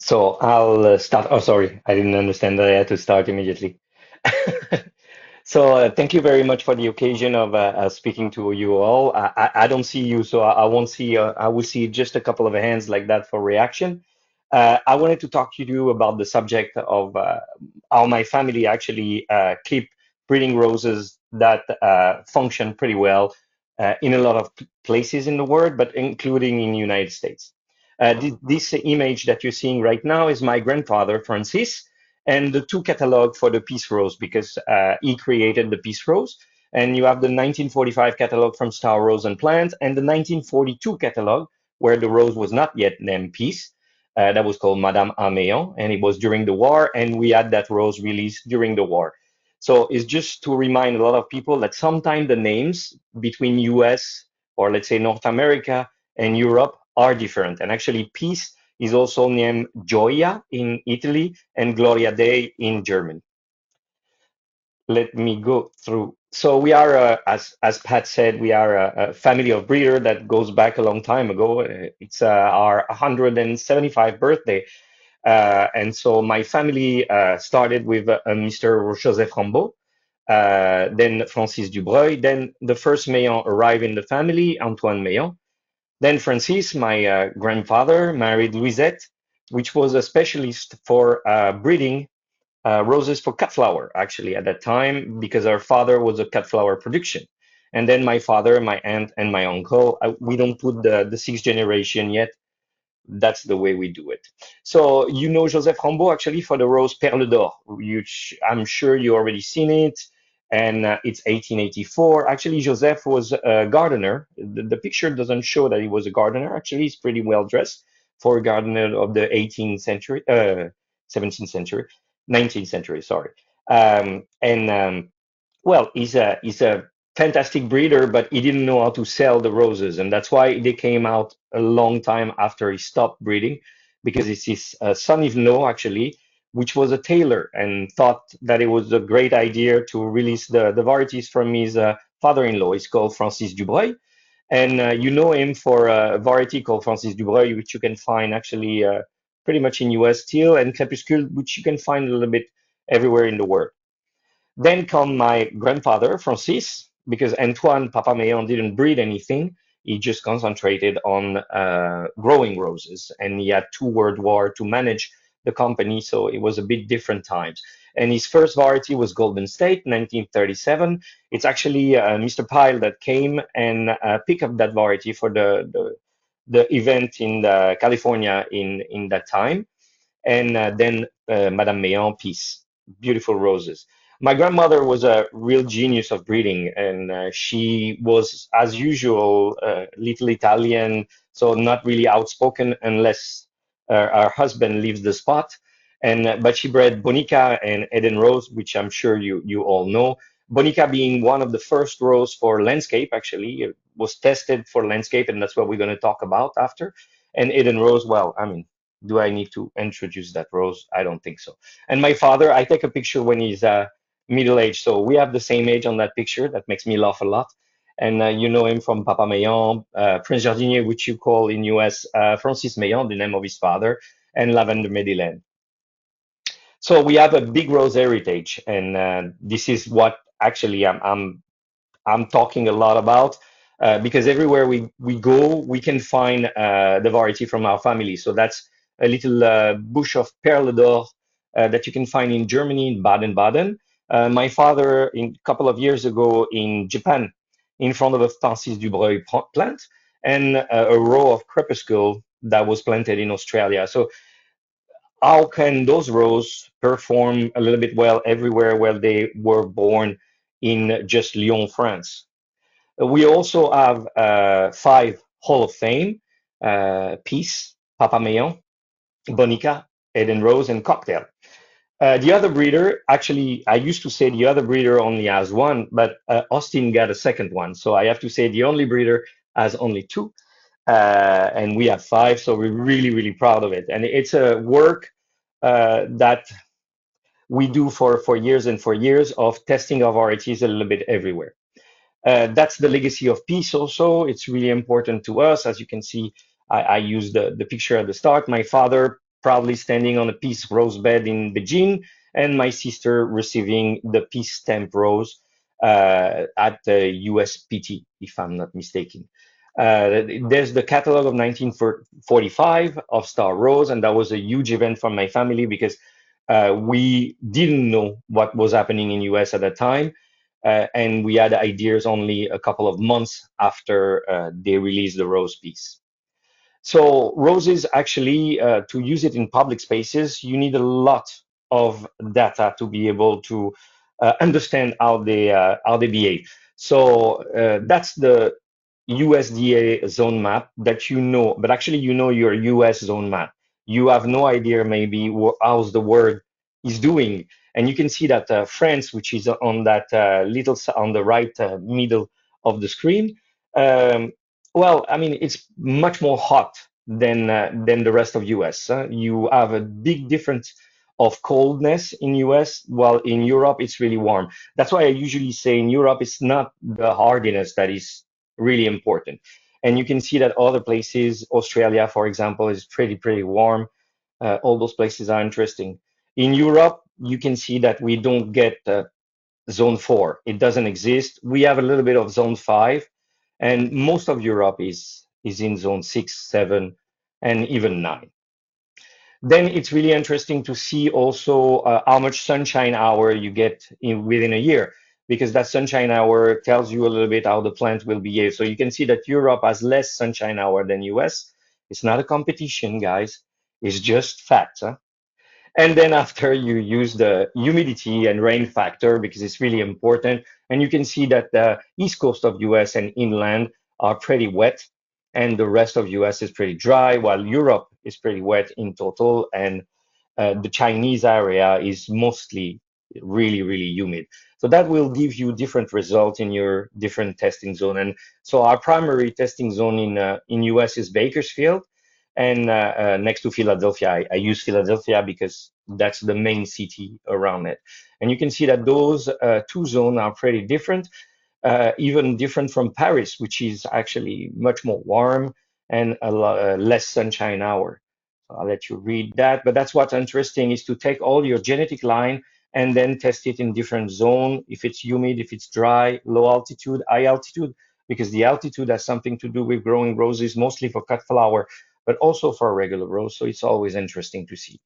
So I'll start. Oh, sorry, I didn't understand that I had to start immediately. So thank you very much for the occasion of speaking to you all. I don't see you, so I won't see. I will see just a couple of hands like that for reaction. I wanted to talk to you about the subject of how my family actually keep breeding roses that function pretty well in a lot of places in the world, but including in the United States. This image that you're seeing right now is my grandfather, Francis, and the two catalog for the Peace Rose because he created the Peace Rose. And you have the 1945 catalog from Star Rose and Plant and the 1942 catalog where the rose was not yet named Peace. That was called Madame Améon, and it was during the war, and we had that rose released during the war. So it's just to remind a lot of people that sometimes the names between US or let's say North America and Europe are different. And actually, Peace is also named Gioia in Italy and Gloria Dei in Germany. Let me go through. So we are, as Pat said, we are a family of breeder that goes back a long time ago. It's our 175th birthday. And so my family started with Mr. Joseph Rambaud, then Francis Dubreuil, then the first Meilland arrived in the family, Antoine Meilland. Then Francis, my grandfather, married Louisette, which was a specialist for breeding roses for cut flower, actually, at that time, because our father was a cut flower production. And then my father, my aunt, and my uncle, we don't put the sixth generation yet. That's the way we do it. So you know Joseph Rambaud actually for the rose Perle d'Or, which I'm sure you already seen it, and it's 1884. Actually, Joseph was a gardener. The picture doesn't show that he was a gardener. Actually, he's pretty well dressed for a gardener of the 18th century, 17th century, 19th century, sorry. Well, he's a fantastic breeder, but he didn't know how to sell the roses, and that's why they came out a long time after he stopped breeding, because it's his son-in-law actually, which was a tailor, and thought that it was a great idea to release the varieties from his father-in-law. He's called Francis Dubreuil, and you know him for a variety called Francis Dubreuil, which you can find actually pretty much in US still, and Crépuscule, which you can find a little bit everywhere in the world. Then come my grandfather, Francis, because Antoine Papa Meilland didn't breed anything. He just concentrated on growing roses, and he had two World War to manage the company, so it was a bit different times. And his first variety was Golden State, 1937. It's actually Mr. Pyle that came and picked up that variety for the event in California in that time, and then Madame Meilland Peace, beautiful roses. My grandmother was a real genius of breeding, and she was, as usual, little Italian, so not really outspoken unless her husband leaves the spot. And but she bred Bonica and Eden Rose, which I'm sure you all know. Bonica being one of the first rose for landscape, actually, it was tested for landscape, and that's what we're going to talk about after. And Eden Rose, well, I mean, do I need to introduce that rose? I don't think so. And my father, I take a picture when he's middle aged, so we have the same age on that picture. That makes me laugh a lot. And you know him from Papa Meilland, Prince Jardinier, which you call in US Francis Meilland, the name of his father, and Lavender Medellin. So we have a big rose heritage, and this is what actually I'm talking a lot about because everywhere we go, we can find the variety from our family. So that's a little bush of Perle d'Or that you can find in Germany, in Baden-Baden. My father, a couple of years ago in Japan, in front of a Francis Dubreuil plant, and a row of crepuscule that was planted in Australia. So how can those rows perform a little bit well everywhere where they were born in just Lyon, France? We also have five Hall of Fame, Peace, Papa Meilland, Bonica, Eden Rose, and Cocktail. The other breeder, actually, I used to say the other breeder only has one, but Austin got a second one. So I have to say the only breeder has only two, and we have five. So we're really, really proud of it. And it's a work that we do for years and for years of testing our varieties a little bit everywhere. That's the legacy of peace also. It's really important to us. As you can see, I used the picture at the start. My father proudly standing on a peace rose bed in Beijing, and my sister receiving the peace stamp rose at the USPT, if I'm not mistaken. There's the catalog of 1945 of Star Rose, and that was a huge event for my family because we didn't know what was happening in US at that time, and we had ideas only a couple of months after they released the Rose piece. So roses actually, to use it in public spaces, you need a lot of data to be able to understand how they behave. So that's the USDA zone map that you know, but actually you know your US zone map. You have no idea maybe how's the word is doing, and you can see that France, which is on that on the right middle of the screen. Um, well, I mean, it's much more hot than the rest of US. You have a big difference of coldness in US, while in Europe it's really warm. That's why I usually say in Europe it's not the hardiness that is really important. And you can see that other places, Australia, for example, is pretty warm. All those places are interesting. In Europe, you can see that we don't get zone 4. It doesn't exist. We have a little bit of zone 5, and most of Europe is in zone 6, 7, and even 9. Then it's really interesting to see also how much sunshine hour you get within a year, because that sunshine hour tells you a little bit how the plant will behave. So you can see that Europe has less sunshine hour than US. It's not a competition, guys. It's just facts. Huh? And then after you use the humidity and rain factor because it's really important. And you can see that the east coast of US and inland are pretty wet and the rest of US is pretty dry, while Europe is pretty wet in total. And the Chinese area is mostly really humid. So that will give you different results in your different testing zone. And so our primary testing zone in US is Bakersfield, and next to Philadelphia. I use Philadelphia because that's the main city around it. And you can see that those two zones are pretty different, even different from Paris, which is actually much more warm and less sunshine hour. I'll let you read that. But that's what's interesting is to take all your genetic line and then test it in different zone, if it's humid, if it's dry, low altitude, high altitude, because the altitude has something to do with growing roses, mostly for cut flower, but also for a regular rose. So it's always interesting to see.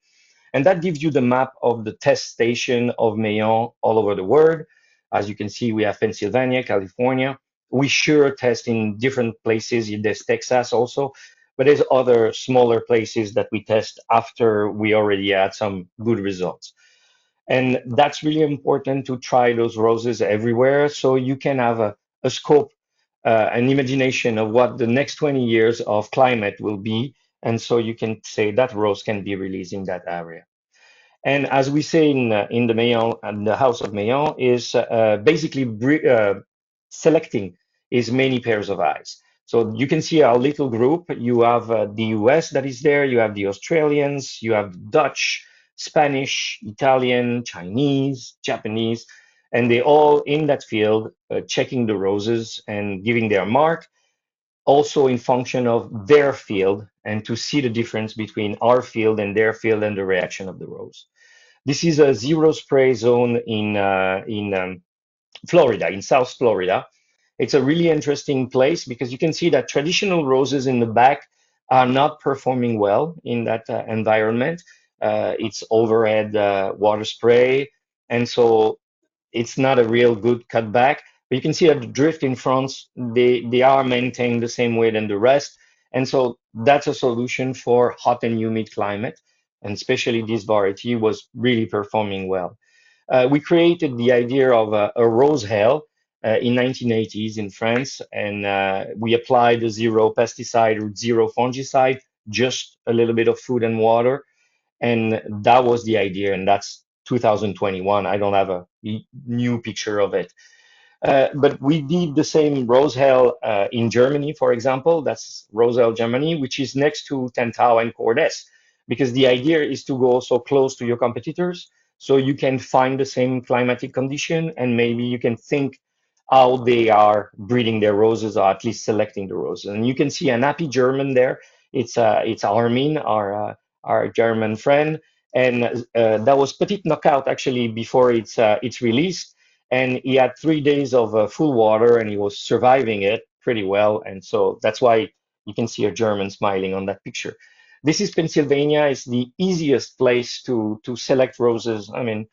And that gives you the map of the test station of Meilland all over the world. As you can see, we have Pennsylvania, California. We sure test in different places. There's Texas also, but there's other smaller places that we test after we already had some good results. And that's really important to try those roses everywhere so you can have a scope, an imagination of what the next 20 years of climate will be. And so you can say that rose can be released in that area. And as we say in the Meilland and the House of Meilland is basically selecting is many pairs of eyes. So you can see our little group. You have the US that is there. You have the Australians. You have Dutch, Spanish, Italian, Chinese, Japanese, and they all in that field checking the roses and giving their mark. Also in function of their field and to see the difference between our field and their field and the reaction of the rose. This is a zero spray zone in Florida, in South Florida. It's a really interesting place because you can see that traditional roses in the back are not performing well in that environment. It's overhead water spray, and so it's not a real good cutback. But you can see that the drift in front, they are maintained the same way than the rest. And so that's a solution for hot and humid climate. And especially this variety was really performing well. We created the idea of a rose hell in 1980s in France, and we applied a zero pesticide or zero fungicide, just a little bit of food and water, and that was the idea, and that's 2021. I don't have a new picture of it. But we did the same Rosehell in Germany, for example. That's Rosehell, Germany, which is next to Tentau and Cordes, because the idea is to go so close to your competitors so you can find the same climatic condition and maybe you can think how they are breeding their roses or at least selecting the roses. And you can see an happy German there. It's Armin, our German friend, and that was Petite Knockout actually before it's released, and he had 3 days of full water, and he was surviving it pretty well, and so that's why you can see a German smiling on that picture. This is Pennsylvania. It's the easiest place to select roses. I mean,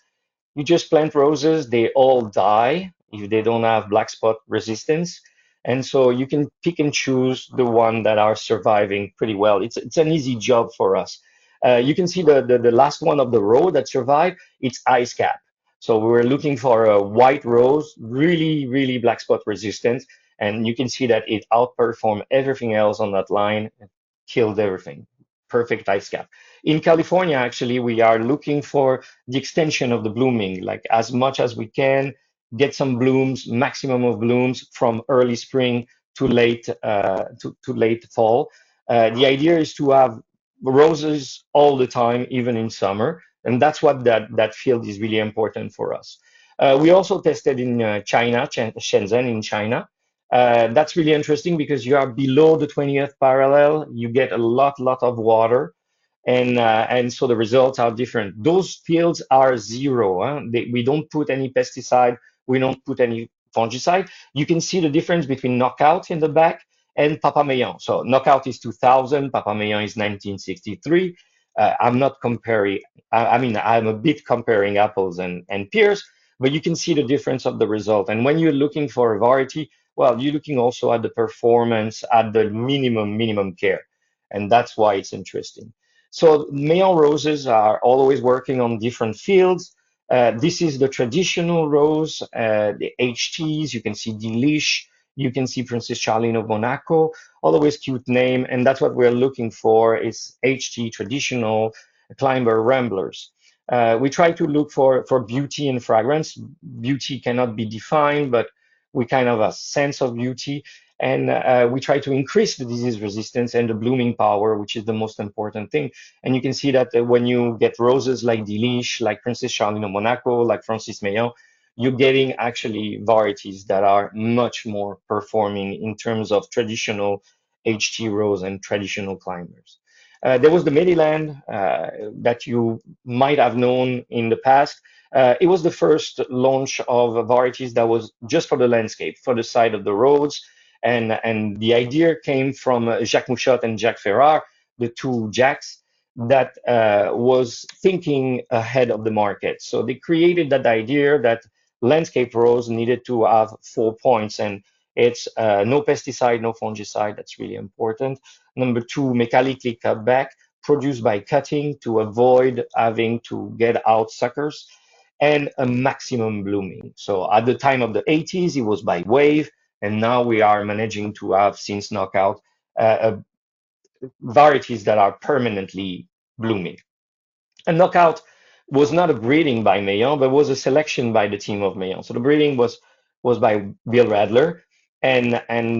you just plant roses, they all die if they don't have black spot resistance. And so you can pick and choose the one that are surviving pretty well. It's an easy job for us. You can see the last one of the row that survived, it's ice cap. So we were looking for a white rose, really, really black spot resistant. And you can see that it outperformed everything else on that line, killed everything. Perfect ice cap. In California, actually, we are looking for the extension of the blooming, like as much as we can, get some blooms, maximum of blooms from early spring to late fall. The idea is to have roses all the time, even in summer, and that's what that field is really important for us. We also tested in China, Shenzhen in China. That's really interesting because you are below the 20th parallel. You get a lot of water, and so the results are different. Those fields are zero. Huh? We don't put any pesticide. We don't put any fungicide. You can see the difference between Knockout in the back and Papa Meilland. So Knockout is 2000, Papa Meilland is 1963. I'm not comparing. I mean, I'm a bit comparing apples and pears, but you can see the difference of the result. And when you're looking for a variety, well, you're looking also at the performance at the minimum care, and that's why it's interesting. So male roses are always working on different fields. This is the traditional rose, the HTs. You can see Delish. You can see Princess Charlene of Monaco. Always cute name, and that's what we're looking for is HT traditional climber ramblers. We try to look for beauty and fragrance. Beauty cannot be defined, but we kind of a sense of beauty, and we try to increase the disease resistance and the blooming power, which is the most important thing. And you can see that when you get roses like Delish, like Princess Charlene of Monaco, like Francis Meilland, you're getting actually varieties that are much more performing in terms of traditional HT rose and traditional climbers. There was the Meilland that you might have known in the past. It was the first launch of varieties that was just for the landscape, for the side of the roads. And the idea came from Jacques Mouchotte and Jacques Ferrard, the two Jacks that was thinking ahead of the market. So they created that idea that landscape rows needed to have 4 points, and it's no pesticide, no fungicide. That's really important. Number two, mechanically cut back, produced by cutting to avoid having to get out suckers, and a maximum blooming. So at the time of the 80s, it was by wave, and now we are managing to have, since knockout, varieties that are permanently blooming. And knockout was not a breeding by Meilland, but was a selection by the team of Meilland. So the breeding was by Bill Radler, and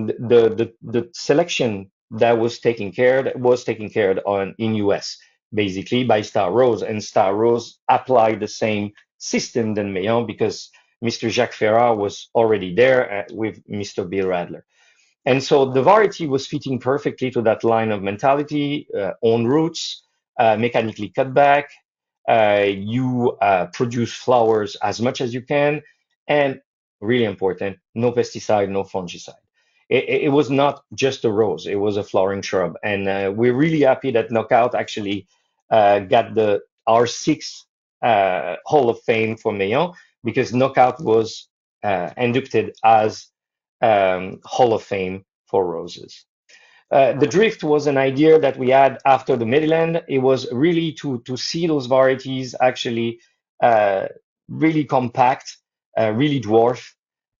the selection that was taken care on in US basically by Star Rose, and Star Rose applied the same system than Meilland because Mr. Jacques Ferrard was already there with Mr. Bill Radler. And so the variety was fitting perfectly to that line of mentality, own roots, mechanically cut back, you produce flowers as much as you can, and really important, no pesticide, no fungicide. It was not just a rose, it was a flowering shrub. And we're really happy that Knockout actually got the our sixth Hall of Fame for Meilland because Knockout was inducted as Hall of Fame for roses. The drift was an idea that we had after the Midland. It was really to see those varieties actually uh, really compact, really dwarf,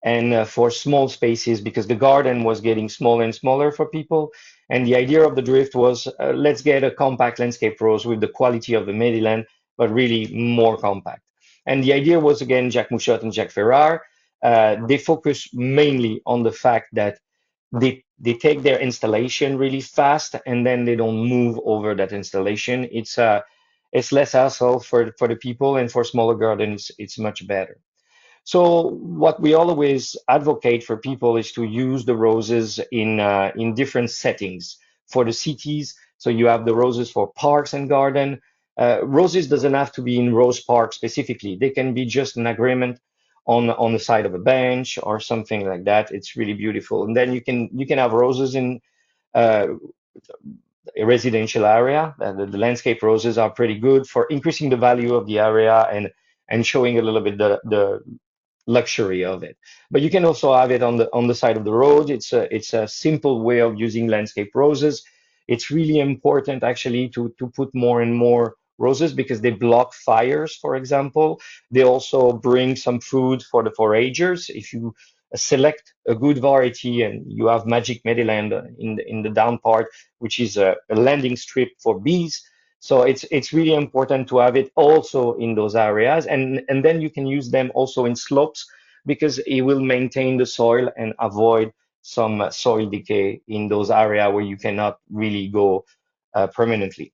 and for small spaces because the garden was getting smaller and smaller for people. And the idea of the drift was let's get a compact landscape rose with the quality of the Midland, but really more compact. And the idea was again Jacques Mouchotte and Jacques Ferrard. They focus mainly on the fact that they take their installation really fast and then they don't move over that installation. It's less hassle for the people, and for smaller gardens it's much better. So what we always advocate for people is to use the roses in different settings. For the cities, So you have the roses for parks and garden. Roses doesn't have to be in rose park specifically. They can be just an agreement on the side of a bench or something like that. It's really beautiful. And then you can have roses in uh, a residential area. The landscape roses are pretty good for increasing the value of the area and showing a little bit the luxury of it. But you can also have it on the side of the road. It's a simple way of using landscape roses. It's really important actually to put more and more roses because they block fires, for example. They also bring some food for the foragers. If you select a good variety and you have Magic Meadowland in the down part, which is a landing strip for bees. So it's really important to have it also in those areas, and then you can use them also in slopes because it will maintain the soil and avoid some soil decay in those areas where you cannot really go permanently.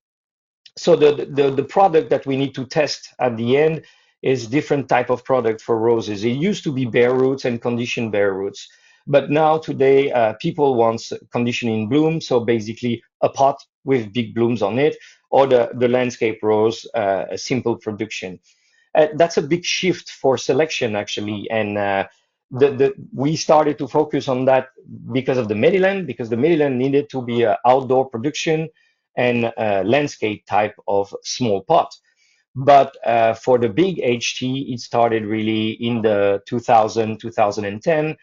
So the product that we need to test at the end is different type of product for roses. It used to be bare roots and conditioned bare roots, but now today people want conditioning bloom. So basically a pot with big blooms on it, or the landscape rose, a simple production. That's a big shift for selection actually, and we started to focus on that because of the Maryland, because the Maryland needed to be an outdoor production and landscape type of small pot. But for the big HT, it started really in the 2000, 2010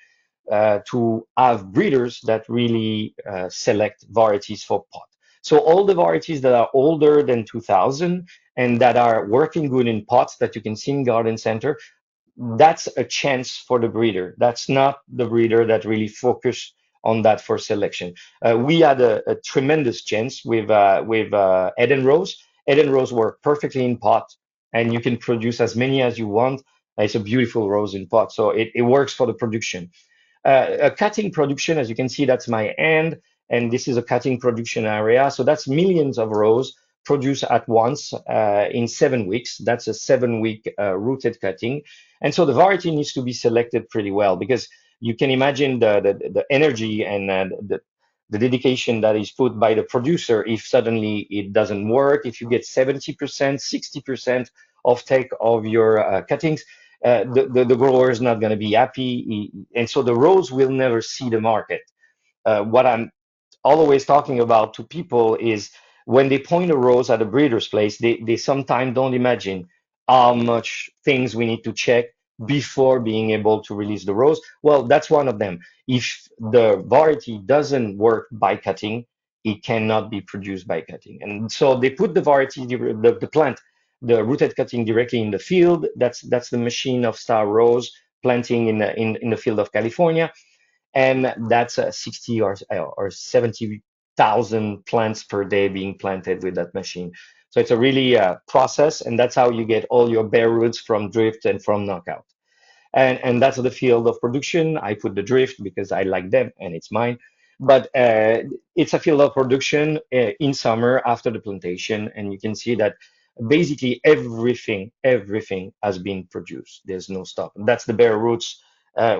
to have breeders that really select varieties for pot. So all the varieties that are older than 2000 and that are working good in pots that you can see in garden center, that's a chance for the breeder. That's not the breeder that really focused on that for selection. We had a tremendous chance with Eden Rose. Eden Rose work perfectly in pot, and you can produce as many as you want. It's a beautiful rose in pot, so it works for the production. A cutting production, as you can see, that's my hand, and this is a cutting production area. So that's millions of rows produced at once in 7 weeks. That's a 7 week rooted cutting. And so the variety needs to be selected pretty well because you can imagine the energy and the dedication that is put by the producer if suddenly it doesn't work, if you get 70%, 60% of take of your cuttings, the grower is not going to be happy. And so the rows will never see the market. What I'm always talking about to people is when they point a rose at a breeder's place, they sometimes don't imagine how much things we need to check before being able to release the rose. Well, that's one of them. If the variety doesn't work by cutting, it cannot be produced by cutting. And so they put the variety, the plant, the rooted cutting directly in the field. That's the machine of Star Rose planting in the field of California, and that's 60 or 70,000 plants per day being planted with that machine. So it's a really process, and that's how you get all your bare roots from drift and from knockout. And that's the field of production. I put the drift because I like them and it's mine. But it's a field of production in summer after the plantation, and you can see that basically everything has been produced. There's no stop. And that's the bare roots,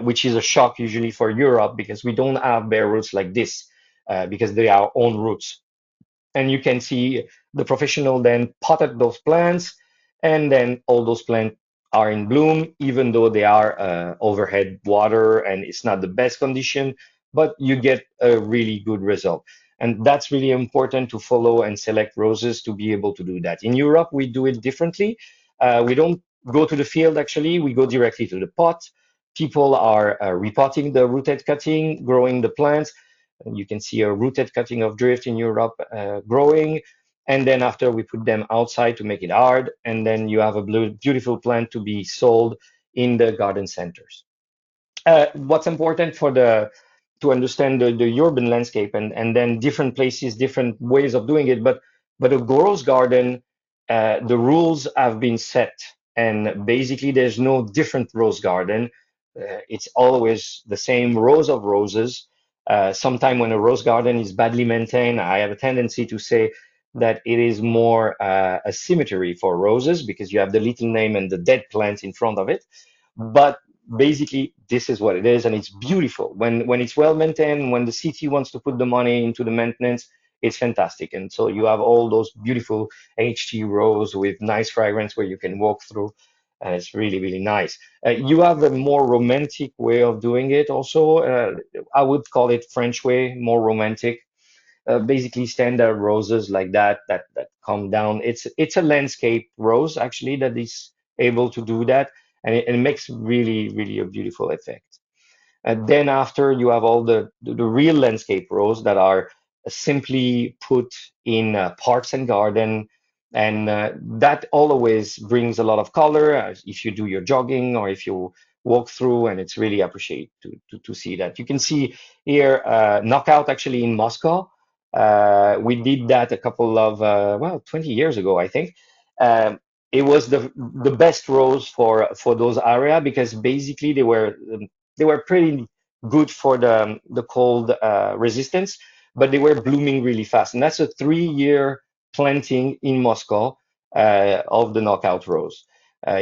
which is a shock usually for Europe because we don't have bare roots like this because they are own roots. And you can see the professional then potted those plants, and then all those plants are in bloom, even though they are overhead water and it's not the best condition, but you get a really good result. And that's really important to follow and select roses to be able to do that. In Europe, we do it differently. We don't go to the field actually, we go directly to the pot. People are repotting the rooted cutting, growing the plants. You can see a rooted cutting of drift in Europe growing. And then after we put them outside to make it hard, and then you have a beautiful plant to be sold in the garden centers. What's important for the to understand the urban landscape and then different places, different ways of doing it. But a rose garden, the rules have been set, and basically there's no different rose garden. It's always the same rows of roses. Sometime when a rose garden is badly maintained, I have a tendency to say that it is more a cemetery for roses because you have the little name and the dead plants in front of it. But basically, this is what it is, and it's beautiful. When it's well maintained, when the city wants to put the money into the maintenance, it's fantastic. And so you have all those beautiful HT rows with nice fragrance where you can walk through. And it's really, really nice. You have a more romantic way of doing it also. I would call it French way, more romantic. Basically standard roses like that come down. It's a landscape rose actually that is able to do that, and it makes really, really a beautiful effect. And then after you have all the real landscape rows that are simply put in parks and garden, and that always brings a lot of color if you do your jogging or if you walk through, and it's really appreciate to see that. You can see here knockout actually in Moscow. We did that a couple of well 20 years ago, I think. It was the best rows for those area because basically they were pretty good for the cold resistance, but they were blooming really fast. And that's a 3 year planting in Moscow of the knockout rose.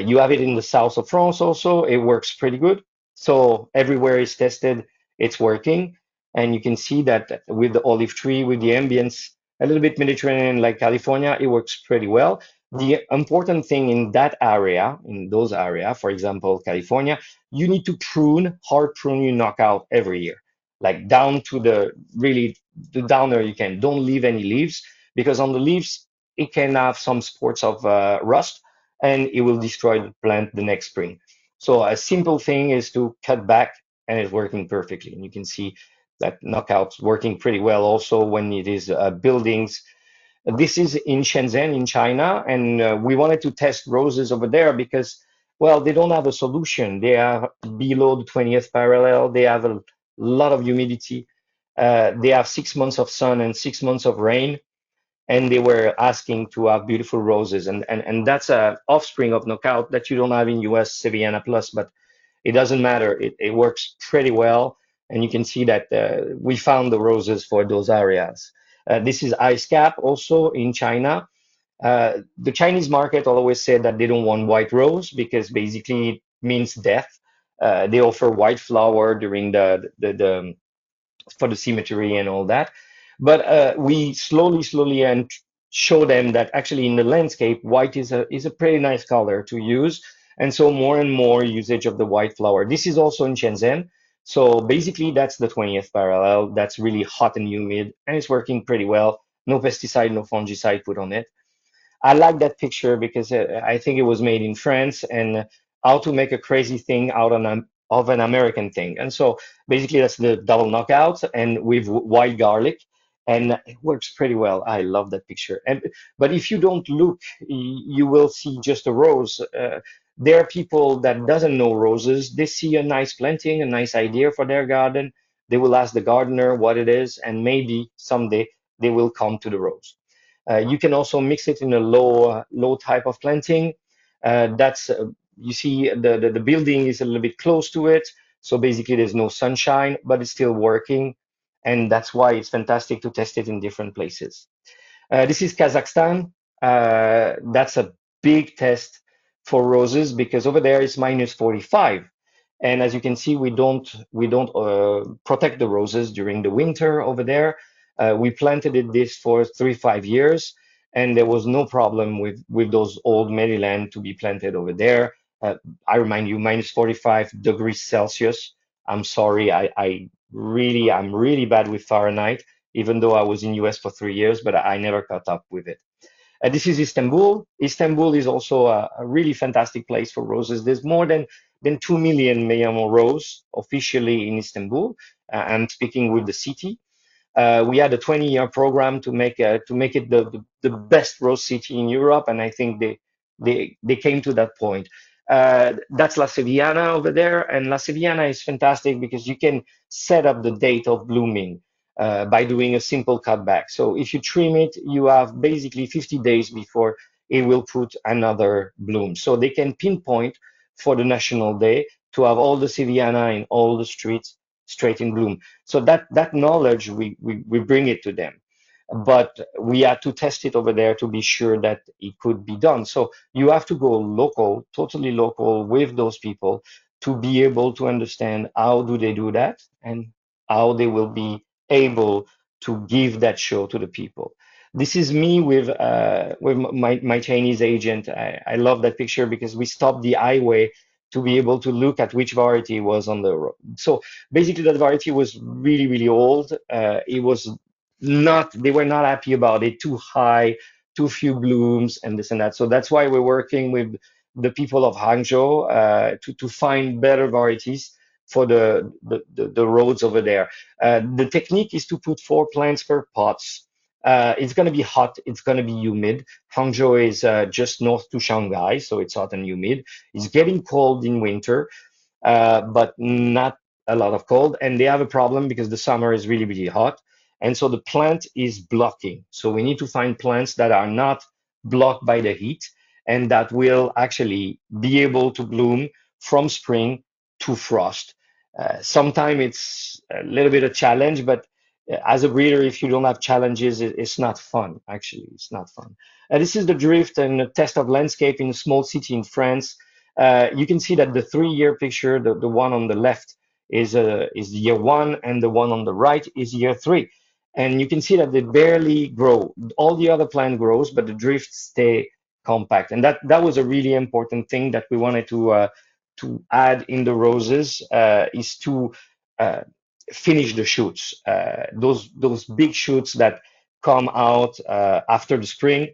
You have it in the south of France also. It works pretty good. So everywhere it's tested, it's working. And you can see that with the olive tree, with the ambience, a little bit Mediterranean like California, it works pretty well. The important thing in that area, in those area, for example, California, you need to prune, hard prune your knockout every year, like down to the downer you can. Don't leave any leaves because on the leaves, it can have some spots of rust and it will destroy the plant the next spring. So a simple thing is to cut back and it's working perfectly. And you can see that knockout's working pretty well also when it is buildings. This is in Shenzhen in China, and we wanted to test roses over there because, well, they don't have a solution. They are below the 20th parallel. They have a lot of humidity. They have 6 months of sun and 6 months of rain, and they were asking to have beautiful roses, and that's a offspring of knockout that you don't have in US Sevillana Plus, but it doesn't matter. It works pretty well, and you can see that we found the roses for those areas. This is ice cap also in China. The Chinese market always said that they don't want white rose because basically it means death. They offer white flower during the for the cemetery and all that. But we slowly and show them that actually in the landscape, white is a pretty nice color to use. And so more and more usage of the white flower. This is also in Shenzhen. So basically that's the 20th parallel. That's really hot and humid and it's working pretty well. No pesticide, no fungicide put on it. I like that picture because I think it was made in France and how to make a crazy thing of an American thing. And so basically that's the double knockout and with white garlic and it works pretty well. I love that picture. And but if you don't look, you will see just a rose. There are people that doesn't know roses. They see a nice planting, a nice idea for their garden. They will ask the gardener what it is, and maybe someday they will come to the rose. You can also mix it in a low type of planting. That's you see the building is a little bit close to it, so basically there's no sunshine, but it's still working, and that's why it's fantastic to test it in different places. This is Kazakhstan. That's a big test for roses because over there it's minus 45. And as you can see, we don't protect the roses during the winter over there. We planted this for 3 5 years, and there was no problem with those old Maryland to be planted over there. I remind you, minus 45 degrees Celsius. I'm sorry, I'm really bad with Fahrenheit even though I was in US for 3 years, but I never caught up with it. This is Istanbul. Istanbul is also a really fantastic place for roses. There's more than 2 million Meyamo rose officially in Istanbul. I'm speaking with the city. We had a 20-year program to make it the best rose city in Europe, and I think they came to that point. That's La Sevillana over there, and La Sevillana is fantastic because you can set up the date of blooming by doing a simple cutback. So if you trim it, you have basically 50 days before it will put another bloom. So they can pinpoint for the National Day to have all the Sevillana in all the streets straight in bloom. So that knowledge we bring it to them, but we had to test it over there to be sure that it could be done. So you have to go local, totally local with those people to be able to understand how do they do that and how they will be able to give that show to the people. This is me with my Chinese agent. I love that picture because we stopped the highway to be able to look at which variety was on the road. So basically, that variety was really, really old. It was not, they were not happy about it, too high, too few blooms, and this and that. So that's why we're working with the people of Hangzhou to find better varieties for the roads over there. The technique is to put 4 plants per pots. It's going to be hot, it's going to be humid. Hangzhou is just north to Shanghai, so it's hot and humid. It's getting cold in winter, but not a lot of cold. And they have a problem because the summer is really, really hot. And so the plant is blocking. So we need to find plants that are not blocked by the heat and that will actually be able to bloom from spring to frost. Sometimes it's a little bit of challenge, but as a breeder, if you don't have challenges, it's not fun. Actually, it's not fun. This is the drift and a test of landscape in a small city in France. You can see that the 3 year picture, the one on the left is year one, and the one on the right is year three. And you can see that they barely grow. All the other plant grows, but the drifts stay compact. And that was a really important thing that we wanted to add in the roses is to uh, finish the shoots. Those big shoots that come out after the spring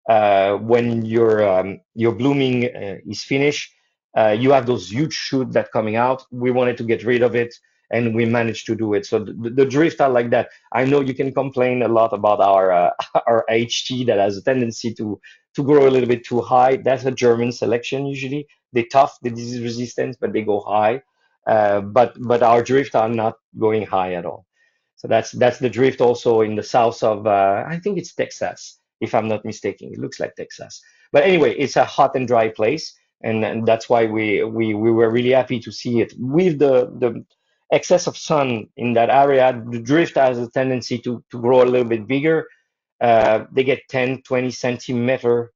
when your blooming is finished, you have those huge shoots that coming out. We wanted to get rid of it, and we managed to do it. So the drift are like that. I know you can complain a lot about our our HT that has a tendency to grow a little bit too high. That's a German selection usually. They tough, the disease resistance, but they go high. But our drift are not going high at all. So that's the drift also in the south of I think it's Texas if I'm not mistaken. It looks like Texas. But anyway, it's a hot and dry place, and that's why we were really happy to see it. With the excess of sun in that area, the drift has a tendency to grow a little bit bigger. They get 10, 20 centimeter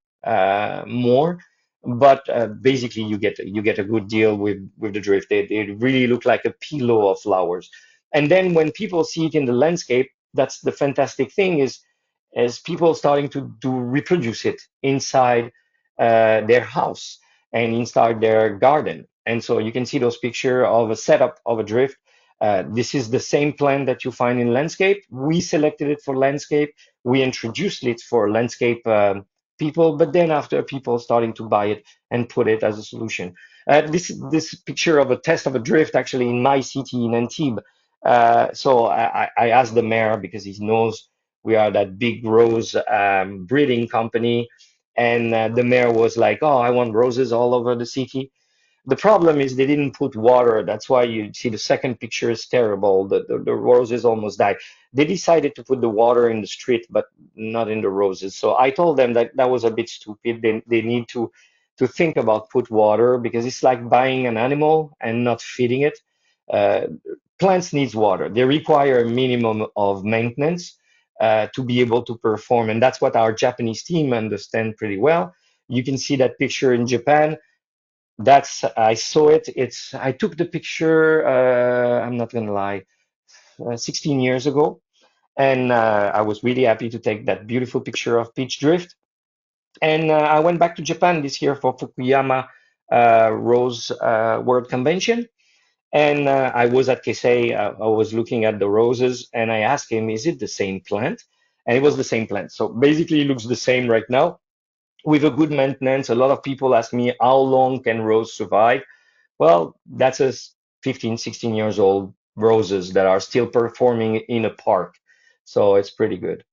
more, but basically you get a good deal with the drift. They really look like a pillow of flowers. And then when people see it in the landscape, that's the fantastic thing is people starting to reproduce it inside their house and inside their garden. And so you can see those picture of a setup of a drift. This is the same plant that you find in landscape. We selected it for landscape. We introduced it for landscape people, but then after people starting to buy it and put it as a solution. This picture of a test of a drift actually in my city in Antibes. So I asked the mayor because he knows we are that big rose breeding company. And the mayor was like, "Oh, I want roses all over the city." The problem is they didn't put water. That's why you see the second picture is terrible. The roses almost died. They decided to put the water in the street, but not in the roses. So I told them that that was a bit stupid. They need to think about put water because it's like buying an animal and not feeding it. Uh, Plants needs water. They require a minimum of maintenance to be able to perform, and that's what our Japanese team understand pretty well. You can see that picture in Japan. That's I saw it. It's I took the picture. I'm not gonna lie, 16 years ago, and I was really happy to take that beautiful picture of peach drift. And I went back to Japan this year for Fukuyama Rose World Convention, and I was at Kesei. I was looking at the roses, and I asked him, "Is it the same plant?" And it was the same plant. So basically, it looks the same right now with a good maintenance. A lot of people ask me, "How long can rose survive?" Well, that's a 15, 16 years old roses that are still performing in a park. So it's pretty good.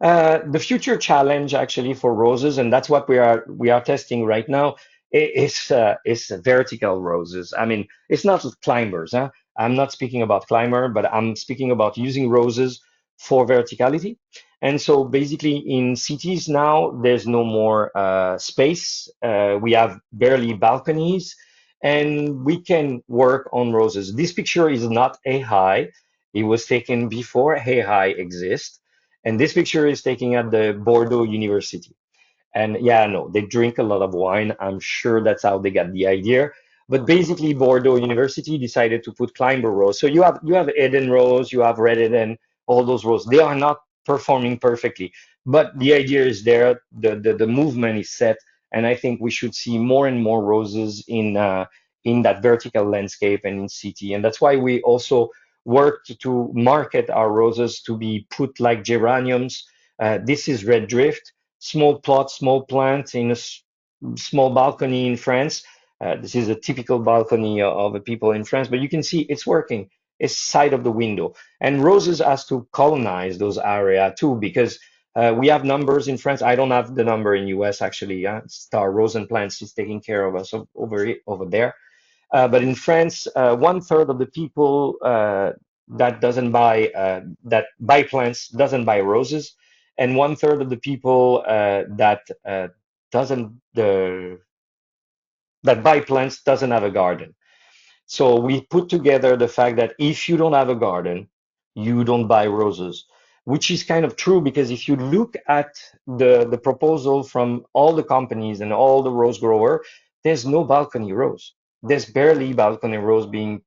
The future challenge actually for roses, and that's what we are testing right now, is vertical roses. I mean, it's not climbers, huh? I'm not speaking about climber, but I'm speaking about using roses for verticality. And so basically in cities now, there's no more space. We have barely balconies, and we can work on roses. This picture is not a high. It was taken before a high exists, and this picture is taken at the Bordeaux University. And yeah, no, they drink a lot of wine. I'm sure that's how they got the idea. But basically, Bordeaux University decided to put climber rose. So you have Eden rose, you have red Eden, all those rows. They are not performing perfectly, but the idea is there. The movement is set, and I think we should see more and more roses in that vertical landscape and in city. And that's why we also worked to market our roses to be put like geraniums. This is red drift, small plot, small plant in a small balcony in France. This is a typical balcony of the people in France, but you can see it's working. It's side of the window. And roses has to colonize those area too, because we have numbers in France. I don't have the number in US actually. Star Rose and Plants is taking care of us over there. But in France, one third of the people that buy plants doesn't buy roses, and one third of the people doesn't the that buy plants doesn't have a garden. So we put together the fact that if you don't have a garden, you don't buy roses, which is kind of true because if you look at the proposal from all the companies and all the rose grower, there's no balcony rose. There's barely balcony rose being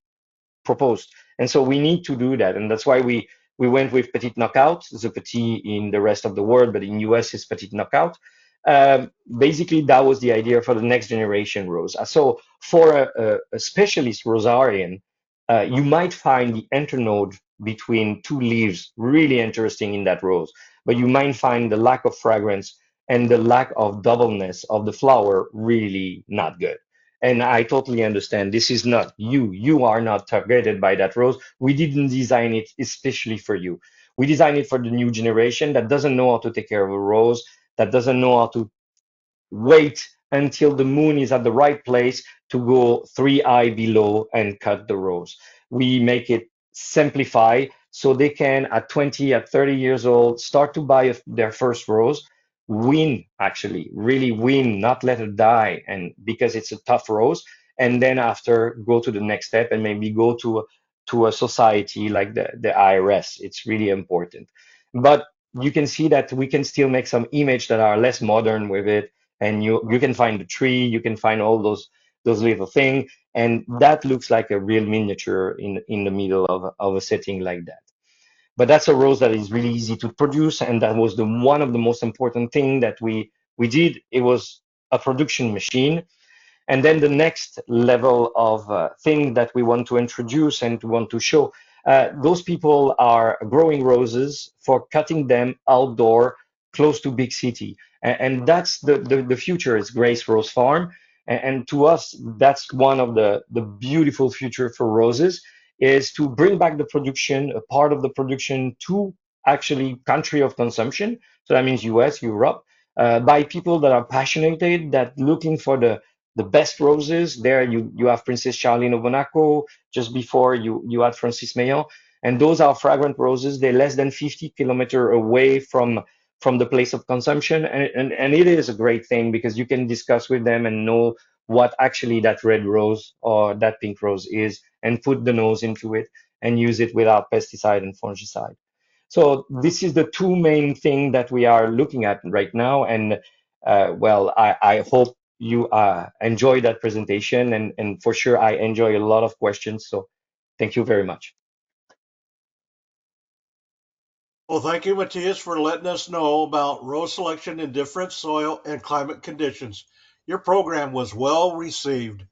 proposed. And so we need to do that. And that's why we went with Petit Knockout. It's a Petit in the rest of the world, but in US it's Petit Knockout. Basically, that was the idea for the next generation rose. So for a specialist rosarian, you might find the internode between two leaves really interesting in that rose, but you might find the lack of fragrance and the lack of doubleness of the flower really not good. And I totally understand. This is not you. You are not targeted by that rose. We didn't design it especially for you. We designed it for the new generation that doesn't know how to take care of a rose, that doesn't know how to wait until the moon is at the right place to go 3 eye below and cut the rose. We make it simplify so they can, at 20, at 30 years old, start to buy their first rose, win, actually, really win, not let it die, and because it's a tough rose, and then after go to the next step and maybe go to a society like the IRS. It's really important. But you can see that we can still make some image that are less modern with it, and you can find the tree, you can find all those little things, and that looks like a real miniature in the middle of a setting like that. But that's a rose that is really easy to produce, and that was the one of the most important thing that we did. It was a production machine. And then the next level of thing that we want to introduce and want to show, those people are growing roses for cutting them outdoor, close to big city. And that's the future is Grace Rose Farm. And to us, that's one of the beautiful future for roses is to bring back the production, a part of the production to actually country of consumption. So that means US, Europe, by people that are passionate, that looking for the best roses. There you have Princess Charlene of Monaco. Just before you had Francis Meilland, and those are fragrant roses. They're less than 50 kilometers away from the place of consumption, and it is a great thing because you can discuss with them and know what actually that red rose or that pink rose is, and put the nose into it and use it without pesticide and fungicide. So this is the two main thing that we are looking at right now. And well, I hope you enjoy that presentation, and for sure I enjoy a lot of questions. So thank you very much. Well, thank you, Matthias, for letting us know about rose selection in different soil and climate conditions. Your program was well received.